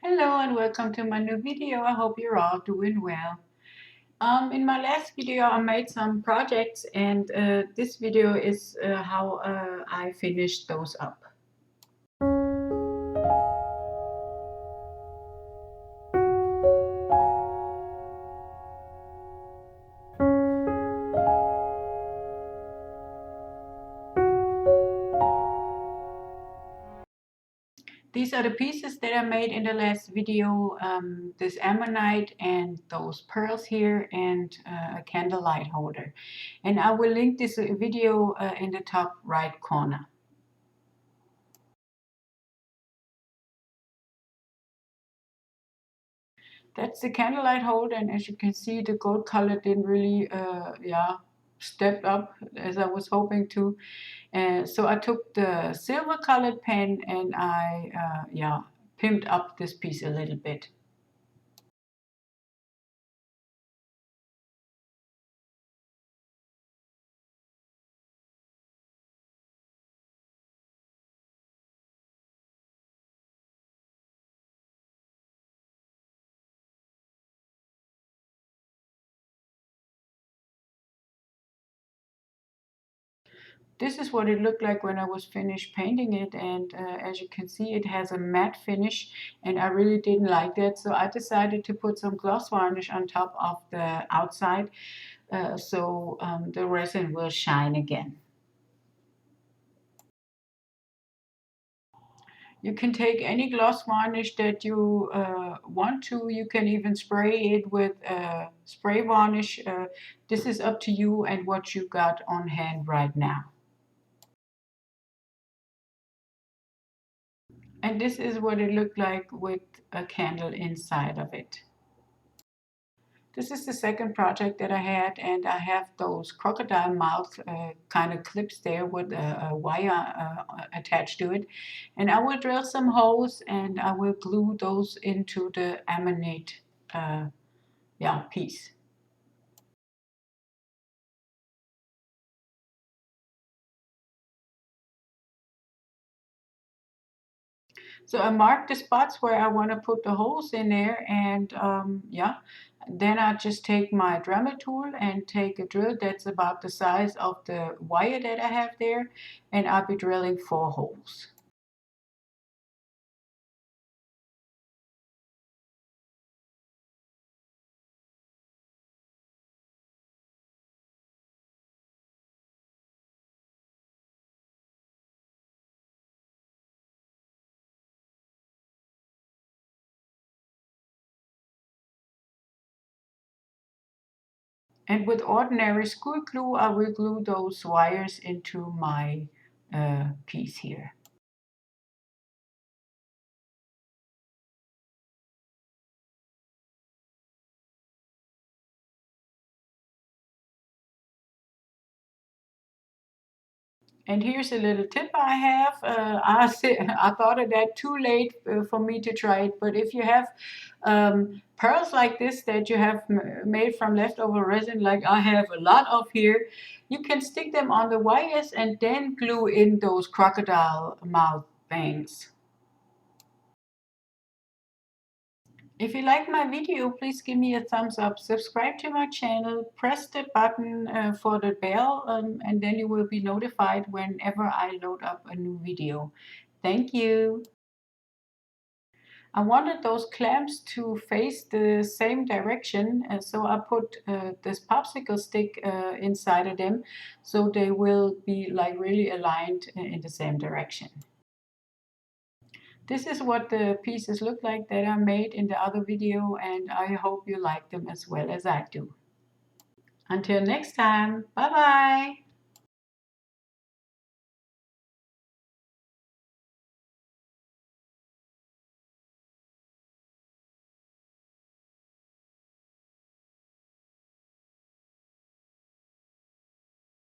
Hello and welcome to my new video. I hope you're all doing well. In my last video I made some projects and this video is how I finished those up. These are the pieces that I made in the last video, this ammonite and those pearls here and a candlelight holder. And I will link this video in the top right corner. That's the candlelight holder, and as you can see the gold color didn't really step up as I was hoping to. So I took the silver colored pen and I pimped up this piece a little bit. This is what it looked like when I was finished painting it, and as you can see it has a matte finish and I really didn't like that, so I decided to put some gloss varnish on top of the outside so the resin will shine again. You can take any gloss varnish that you want to. You can even spray it with spray varnish. This is up to you and what you got on hand right now. And this is what it looked like with a candle inside of it. This is the second project that I had, and I have those crocodile mouth kind of clips there with a wire attached to it. And I will drill some holes and I will glue those into the ammonite piece. So I marked the spots where I want to put the holes in there, and then I just take my Dremel tool and take a drill that's about the size of the wire that I have there, and I'll be drilling 4 holes. And with ordinary school glue, I will glue those wires into my piece here. And here's a little tip I have. I thought of that too late for me to try it. But if you have pearls like this that you have made from leftover resin, like I have a lot of here, you can stick them on the wires and then glue in those crocodile mouth bangs. If you like my video, please give me a thumbs up, subscribe to my channel, press the button for the bell, and then you will be notified whenever I load up a new video. Thank you. I wanted those clamps to face the same direction, so I put this popsicle stick inside of them so they will be like really aligned in the same direction. This is what the pieces look like that I made in the other video, and I hope you like them as well as I do. Until next time, bye bye!